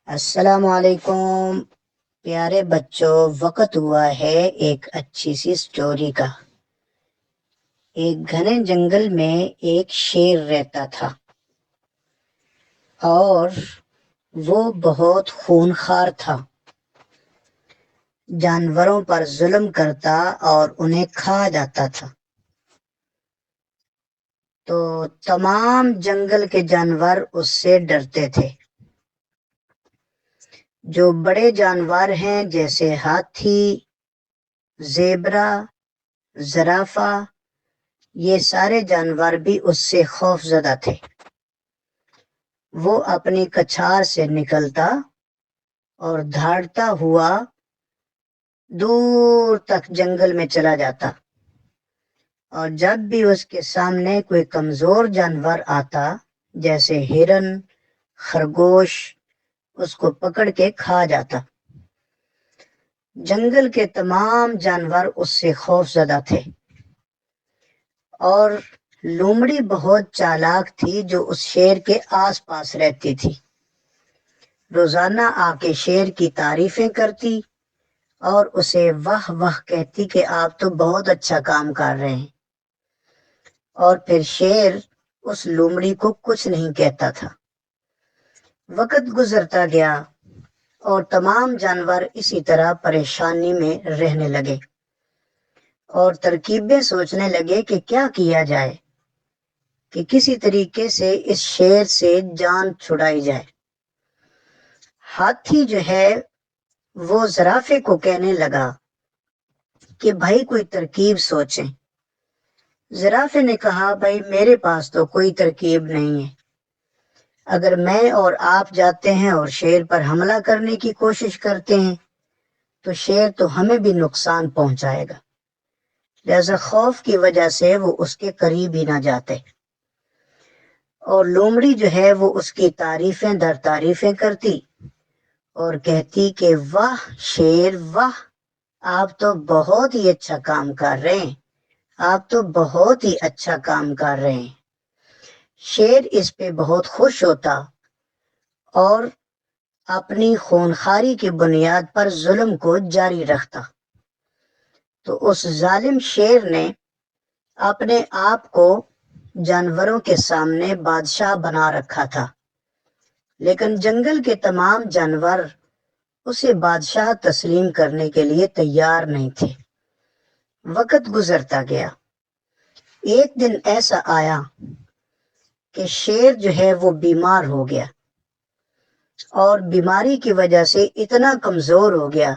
السلام علیکم پیارے بچوں، وقت ہوا ہے ایک اچھی سی سٹوری کا۔ ایک گھنے جنگل میں ایک شیر رہتا تھا اور وہ بہت خونخوار تھا۔ جانوروں پر ظلم کرتا اور انہیں کھا جاتا تھا۔ تو تمام جنگل کے جانور اس سے ڈرتے تھے۔ جو بڑے جانور ہیں جیسے ہاتھی، زیبرا، زرافہ، یہ سارے جانور بھی اس سے خوف زدہ تھے۔ وہ اپنی کچھار سے نکلتا اور دھاڑتا ہوا دور تک جنگل میں چلا جاتا، اور جب بھی اس کے سامنے کوئی کمزور جانور آتا جیسے ہرن، خرگوش، اس کو پکڑ کے کھا جاتا۔ جنگل کے تمام جانور اس سے خوف زدہ تھے، اور لومڑی بہت چالاک تھی جو اس شیر کے آس پاس رہتی تھی۔ روزانہ آ کے شیر کی تعریفیں کرتی اور اسے واہ واہ کہتی کہ آپ تو بہت اچھا کام کر رہے ہیں، اور پھر شیر اس لومڑی کو کچھ نہیں کہتا تھا۔ وقت گزرتا گیا اور تمام جانور اسی طرح پریشانی میں رہنے لگے اور ترکیبیں سوچنے لگے کہ کیا کیا جائے کہ کسی طریقے سے اس شیر سے جان چھڑائی جائے۔ ہاتھی جو ہے وہ زرافے کو کہنے لگا کہ بھائی کوئی ترکیب سوچیں۔ زرافے نے کہا بھائی میرے پاس تو کوئی ترکیب نہیں ہے۔ اگر میں اور آپ جاتے ہیں اور شیر پر حملہ کرنے کی کوشش کرتے ہیں تو شیر تو ہمیں بھی نقصان پہنچائے گا، لہذا خوف کی وجہ سے وہ اس کے قریب ہی نہ جاتے۔ اور لومڑی جو ہے وہ اس کی تعریفیں در تعریفیں کرتی اور کہتی کہ واہ شیر واہ، آپ تو بہت ہی اچھا کام کر رہے ہیں، آپ تو بہت ہی اچھا کام کر رہے ہیں۔ شیر اس پہ بہت خوش ہوتا اور اپنی خونخواری کی بنیاد پر ظلم کو جاری رکھتا۔ تو اس ظالم شیر نے اپنے آپ کو جانوروں کے سامنے بادشاہ بنا رکھا تھا، لیکن جنگل کے تمام جانور اسے بادشاہ تسلیم کرنے کے لیے تیار نہیں تھے۔ وقت گزرتا گیا۔ ایک دن ایسا آیا کہ شیر جو ہے وہ بیمار ہو گیا، اور بیماری کی وجہ سے اتنا کمزور ہو گیا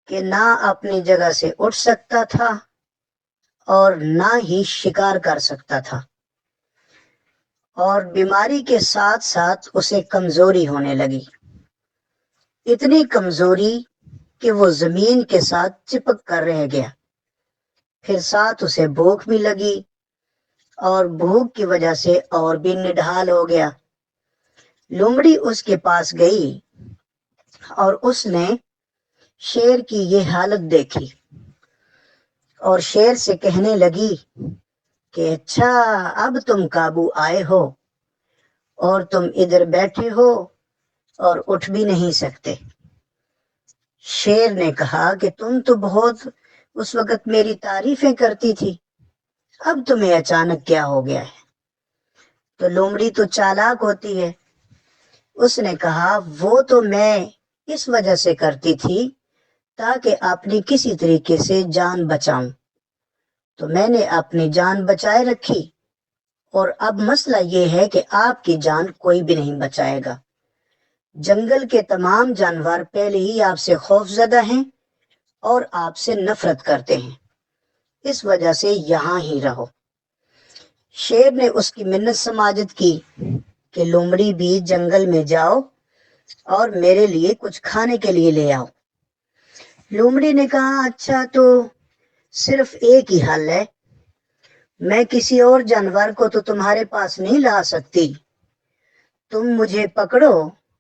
کہ نہ اپنی جگہ سے اٹھ سکتا تھا اور نہ ہی شکار کر سکتا تھا، اور بیماری کے ساتھ ساتھ اسے کمزوری ہونے لگی، اتنی کمزوری کہ وہ زمین کے ساتھ چپک کر رہ گیا۔ پھر ساتھ اسے بھوک بھی لگی، اور بھوک کی وجہ سے اور بھی نڈھال ہو گیا۔ لومڑی اس کے پاس گئی اور اس نے شیر کی یہ حالت دیکھی اور شیر سے کہنے لگی کہ اچھا اب تم قابو آئے ہو اور تم ادھر بیٹھے ہو اور اٹھ بھی نہیں سکتے۔ شیر نے کہا کہ تم تو بہت اس وقت میری تعریفیں کرتی تھی، اب تمہیں اچانک کیا ہو گیا ہے؟ تو لومڑی تو چالاک ہوتی ہے، اس نے کہا وہ تو میں اس وجہ سے کرتی تھی تاکہ اپنی کسی طریقے سے جان بچاؤں، تو میں نے اپنی جان بچائے رکھی، اور اب مسئلہ یہ ہے کہ آپ کی جان کوئی بھی نہیں بچائے گا۔ جنگل کے تمام جانور پہلے ہی آپ سے خوف زدہ ہیں اور آپ سے نفرت کرتے ہیں، اس وجہ سے یہاں ہی رہو۔ شیر نے اس کی منت سماجت کی کہ لومڑی بھی جنگل میں جاؤ اور میرے لیے کچھ کھانے کے لیے لے آؤ۔ لومڑی نے کہا اچھا تو صرف ایک ہی حل ہے، میں کسی اور جانور کو تو تمہارے پاس نہیں لا سکتی، تم مجھے پکڑو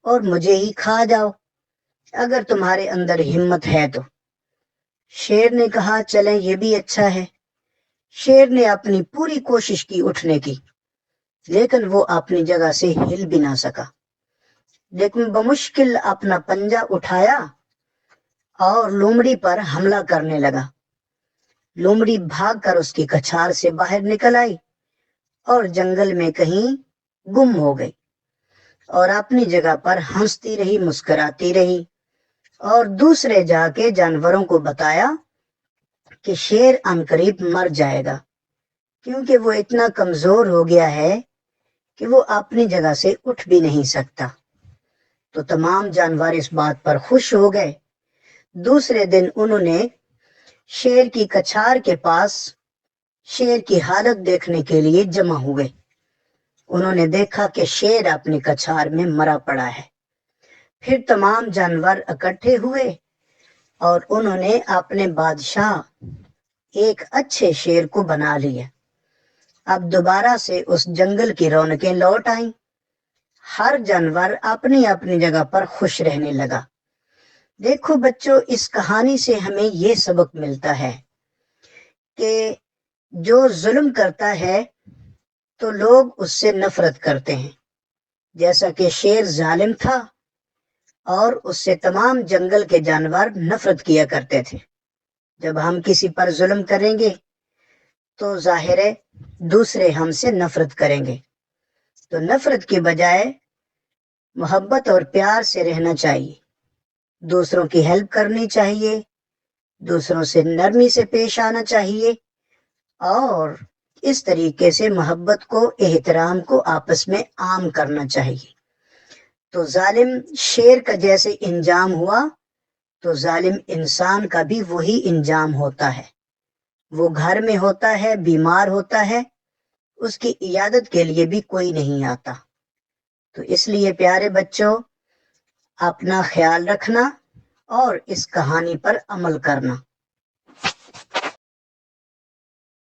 اور مجھے ہی کھا جاؤ اگر تمہارے اندر ہمت ہے تو۔ شیر نے کہا چلیں یہ بھی اچھا ہے۔ شیر نے اپنی پوری کوشش کی اٹھنے کی، لیکن وہ اپنی جگہ سے ہل بھی نہ سکا۔ لیکن بمشکل اپنا پنجہ اٹھایا اور لومڑی پر حملہ کرنے لگا۔ لومڑی بھاگ کر اس کی کچھار سے باہر نکل آئی اور جنگل میں کہیں گم ہو گئی، اور اپنی جگہ پر ہنستی رہی، مسکراتی رہی، اور دوسرے جا کے جانوروں کو بتایا کہ شیر عنقریب مر جائے گا، کیونکہ وہ اتنا کمزور ہو گیا ہے کہ وہ اپنی جگہ سے اٹھ بھی نہیں سکتا۔ تو تمام جانور اس بات پر خوش ہو گئے۔ دوسرے دن انہوں نے شیر کی کچھار کے پاس شیر کی حالت دیکھنے کے لیے جمع ہوئے۔ انہوں نے دیکھا کہ شیر اپنی کچھار میں مرا پڑا ہے۔ پھر تمام جانور اکٹھے ہوئے اور انہوں نے اپنے بادشاہ ایک اچھے شیر کو بنا لیا۔ اب دوبارہ سے اس جنگل کی رونقیں لوٹ آئیں۔ ہر جانور اپنی اپنی جگہ پر خوش رہنے لگا۔ دیکھو بچوں، اس کہانی سے ہمیں یہ سبق ملتا ہے کہ جو ظلم کرتا ہے تو لوگ اس سے نفرت کرتے ہیں، جیسا کہ شیر ظالم تھا اور اس سے تمام جنگل کے جانور نفرت کیا کرتے تھے۔ جب ہم کسی پر ظلم کریں گے تو ظاہر ہے دوسرے ہم سے نفرت کریں گے۔ تو نفرت کی بجائے محبت اور پیار سے رہنا چاہیے، دوسروں کی ہیلپ کرنی چاہیے، دوسروں سے نرمی سے پیش آنا چاہیے، اور اس طریقے سے محبت کو، احترام کو آپس میں عام کرنا چاہیے۔ تو ظالم شیر کا جیسے انجام ہوا تو ظالم انسان کا بھی وہی انجام ہوتا ہے۔ وہ گھر میں ہوتا ہے، بیمار ہوتا ہے، اس کی عیادت کے لیے بھی کوئی نہیں آتا۔ تو اس لیے پیارے بچوں، اپنا خیال رکھنا اور اس کہانی پر عمل کرنا۔